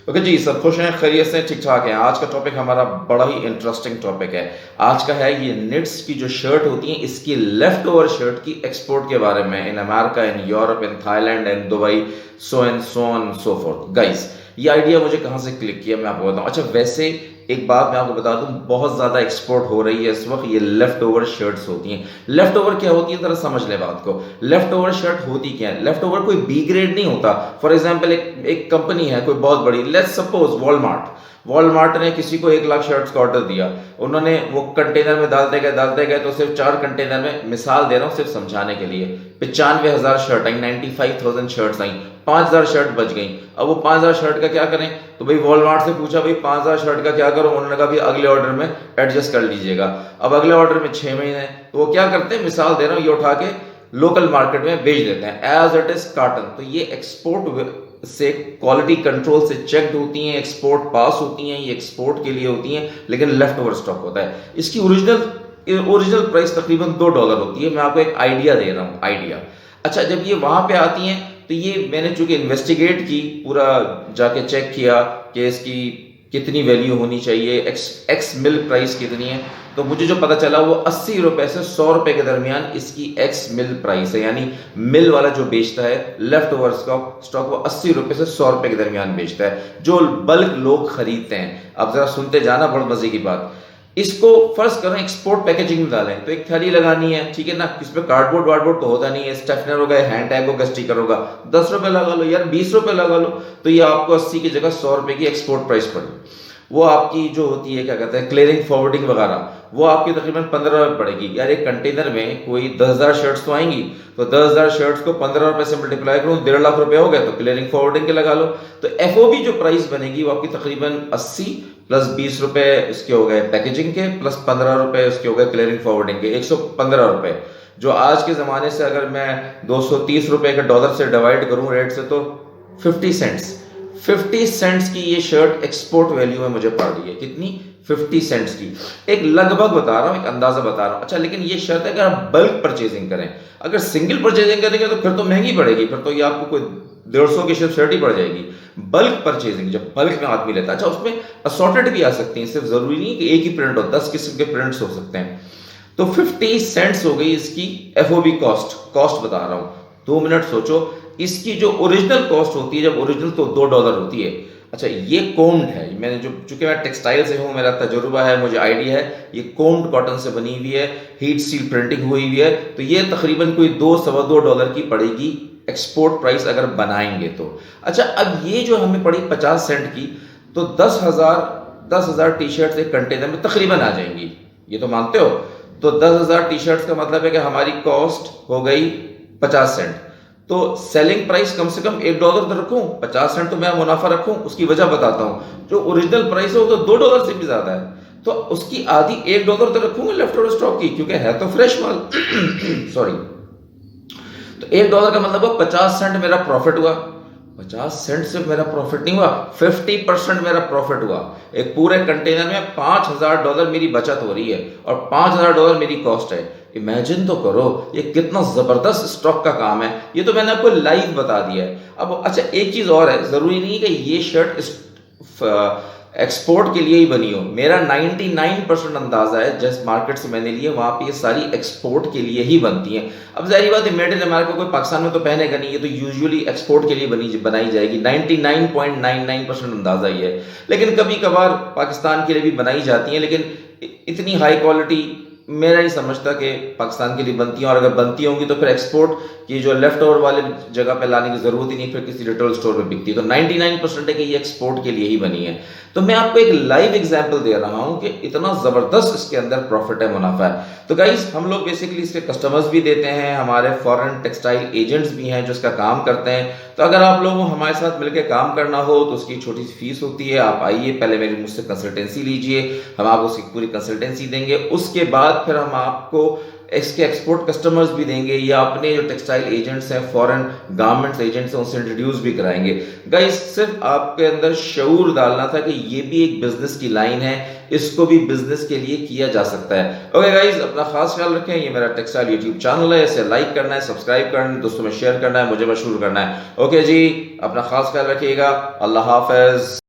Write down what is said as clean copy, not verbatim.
Okay जी, सब खुश हैं, खैरियत से, ठीक ठाक हैं। आज का टॉपिक हमारा बड़ा ही इंटरेस्टिंग टॉपिक है। आज का है ये निट्स की जो शर्ट होती है, इसकी लेफ्ट ओवर शर्ट की एक्सपोर्ट के बारे में, in America, in Europe, in Thailand, in Dubai, so and so on so fourth. Guys, ये आइडिया मुझे कहाँ से क्लिक किया मैं आपको बताऊं। अच्छा, वैसे एक बात मैं आपको बता दूं, बहुत ज्यादा एक्सपोर्ट हो रही है इस वक्त ये लेफ्ट ओवर शर्ट्स होती हैं। लेफ्ट ओवर क्या होती है, जरा समझ ले बात को। लेफ्ट ओवर शर्ट होती क्या है? लेफ्ट ओवर कोई बी ग्रेड नहीं होता। फॉर एग्जांपल, एक कंपनी है कोई बहुत बड़ी, लेट्स सपोज वॉलमार्ट। वॉलमार्ट ने किसी को 1 लाख शर्ट्स का ऑर्डर दिया, उन्होंने वो कंटेनर में डालते गए तो सिर्फ 4 कंटेनर में, मिसाल दे रहा हूँ सिर्फ समझाने के लिए, 95,000 shirt I, 95,000 shirts I, 5,000 shirt बच गई। अब वो 5,000 शर्ट का क्या करें? तो भाई वॉलमार्ट से पूछा, भाई 5,000 शर्ट का क्या करो? उन्होंने कहा भी अगले ऑर्डर में एडजस्ट कर लीजिएगा। अब अगले ऑर्डर में 6 महीने, तो वो क्या करते हैं, मिसाल दे रहा हूँ, ये उठा के लोकल मार्केट में बेच देते हैं एज इट इज कार्टन। तो ये एक्सपोर्ट से क्वालिटी कंट्रोल से चेक्ड होती हैं, एक्सपोर्ट पास होती हैं, ये एक्सपोर्ट के लिए होती हैं, लेकिन लेफ्ट ओवर स्टॉक होता है। इसकी ओरिजिनल प्राइस तकरीबन $2 होती है। मैं आपको एक आइडिया दे रहा हूँ, आइडिया। अच्छा, जब ये वहां पे आती हैं तो ये मैंने चूंकि इन्वेस्टिगेट की, पूरा जाके चेक किया कि इसकी कितनी वैल्यू होनी चाहिए, एक्स मिल प्राइस कितनी है, तो मुझे जो पता चला वो 80 रुपए से 100 रुपए के दरमियान इसकी एक्स मिल प्राइस है। यानी मिल वाला जो बेचता है लेफ्ट ओवर स्टॉक वो 80 रुपए से 100 रुपए के दरमियान बेचता है, जो बल्क लोग खरीदते हैं। अब जरा सुनते जाना, बहुत मजे की बात। इसको फर्ज करें एक्सपोर्ट पैकेजिंग में डालें, तो एक थैली लगानी है, ठीक है ना, इसमें कार्डबोर्ड वार्डबोर्ड तो होता नहीं है, स्टेफनर होगा, हैंड टैग होगा, स्टिकर होगा, 10 रुपए लगा लो यार, 20 रुपए लगा लो, तो ये आपको 80 की जगह 100 रुपए की एक्सपोर्ट प्राइस पड़ेगी। वो आपकी जो होती है क्या कहते हैं, क्लियरिंग फॉरवर्डिंग वगैरह, वो आपकी तकरीबन 15 रुपए पड़ेगी। यार एक कंटेनर में कोई 10,000 शर्ट्स तो आएंगी, तो 10,000 शर्ट्स को 15 रुपए से मल्टीप्लाई करूँ, 1.5 लाख रुपए हो गए, तो क्लियरिंग फॉरवर्डिंग के लगा लो। तो एफओबी जो प्राइस बनेगी वो आपकी तकरीबन 80 प्लस 20 रुपए इसके हो गए पैकेजिंग के, प्लस 15 रुपए इसके हो गए क्लियरिंग फॉरवर्डिंग के, 115 रुपए। जो आज के जमाने से अगर मैं 230 रुपए के डॉलर से डिवाइड करूं रेट से, तो 50 सेंट्स, 50 सेंट्स की ये शर्ट एक्सपोर्ट वैल्यू में मुझे पड़ रही है। कितनी? 50 सेंट्स की। एक लगभग बता रहा हूं, एक अंदाजा बता रहा हूं। अच्छा, लेकिन ये शर्त है अगर आप बल्क परचेजिंग करें। अगर सिंगल परचेजिंग करेंगे तो फिर तो महंगी पड़ेगी, फिर तो ये आपको कोई 150 की शर्ट ही पड़ जाएगी। बल्क परचेजिंग, जब बल्क में आदमी लेता है, अच्छा उसमें असॉर्टेड भी आ सकती हैं, सिर्फ जरूरी नहीं कि एक ही प्रिंट हो, 10 किस्म के प्रिंट्स हो सकते हैं। तो 50 सेंट्स हो गई इसकी एफओबी कॉस्ट बता रहा हूं। 2 मिनट सोचो, इसकी जो ओरिजिनल कॉस्ट होती है, जब ओरिजिनल तो $2 होती है। अच्छा, ये कोम्ड है, मैंने जो, चूंकि मैं टेक्सटाइल से हूं, मेरा तजुर्बा है, मुझे आइडिया है, ये कोम्ड कॉटन से बनी हुई है, हीट स्टील प्रिंटिंग हुई हुई है, तो ये तकरीबन कोई $2 की पड़ेगी एक्सपोर्ट प्राइस अगर बनाएंगे तो। अच्छा, अब ये जो हमें पड़ी 50 सेंट की, तो 10,000 टी शर्ट एक कंटेनर में तकरीबन आ जाएंगी, ये तो मानते हो। तो 10,000 टी शर्ट का मतलब है कि हमारी कॉस्ट हो गई 50 सेंट। तो सेलिंग प्राइस कम से कम $1 तो रखूं, 50 सेंट तो मैं मुनाफा रखूं। उसकी वजह बताता हूं, जो ओरिजिनल प्राइस है वो तो $2 से भी ज्यादा है, तो उसकी आधी $1 तो रखूंगा लेफ्ट ओवर स्टॉक की, क्योंकि है तो फ्रेश माल। सॉरी, तो $1 का मतलब 50 सेंट मेरा प्रॉफिट हुआ। 50 सेंट से मेरा प्रॉफिट नहीं हुआ, 50% मेरा प्रॉफिट हुआ। एक पूरे कंटेनर में $5,000 मेरी बचत हो रही है, और $5,000 मेरी कॉस्ट है। इमेजिन तो करो ये कितना जबरदस्त स्टॉक का काम है। ये तो मैंने आपको लाइव बता दिया है। अब अच्छा, एक चीज और है, जरूरी नहीं कि ये शर्ट एक्सपोर्ट के लिए ही बनी हो। मेरा 99% अंदाजा है, जिस मार्केट से मैंने लिए वहां पे ये सारी एक्सपोर्ट के लिए ही बनती हैं। अब जाहिर बात है, मेड इन अमेरिका कोई पाकिस्तान में तो पहनेगा नहीं, ये तो यूजुअली एक्सपोर्ट के लिए बनाई जाएगी। 99.99% अंदाजा ही है। लेकिन कभी कभार पाकिस्तान के लिए भी बनाई जाती है, लेकिन इतनी हाई क्वालिटी मेरा नहीं समझता कि पाकिस्तान के लिए बनती हैं। और अगर बनती होंगी तो फिर एक्सपोर्ट की जो लेफ्ट ओवर वाले जगह पे लाने की जरूरत ही नहीं, फिर किसी रिटेल स्टोर पे बिकती है। तो 99% है कि ये एक्सपोर्ट के लिए ही बनी है। तो मैं आपको एक लाइव एग्जांपल दे रहा हूं कि इतना जबरदस्त इसके अंदर प्रॉफिट है, मुनाफा है। तो गाइस, हम लोग बेसिकली इसके कस्टमर्स भी देते हैं, हमारे फॉरेन टेक्सटाइल एजेंट्स भी हैं जो इसका काम करते हैं। तो अगर आप लोगों को हमारे साथ मिलकर काम करना हो तो उसकी छोटी सी फीस होती है। आप आइए, पहले मेरी मुझसे कंसल्टेंसी लीजिए, हम आपको उसकी पूरी कंसल्टेंसी देंगे। उसके बाद फिर हम आपको इसके एक्सपोर्ट कस्टमर्स भी देंगे, या अपने जो टेक्सटाइल एजेंट्स हैं, फॉरेन गारमेंट्स एजेंट्स हैं, उनसे इंट्रोड्यूस भी कराएंगे। गाइस, सिर्फ आपके अंदर शऊर डालना था कि ये भी एक बिजनेस की लाइन है, इसको भी बिजनेस के लिए किया जा सकता है। ओके गाइस, अपना खास ख्याल रखें। ये मेरा टेक्सटाइल यूट्यूब चैनल है, इसे लाइक करना है, सब्सक्राइब करना है, दोस्तों में शेयर करना है, मुझे मशहूर करना है। ओके जी, अपना खास ख्याल रखिएगा। अल्लाह हाफिज।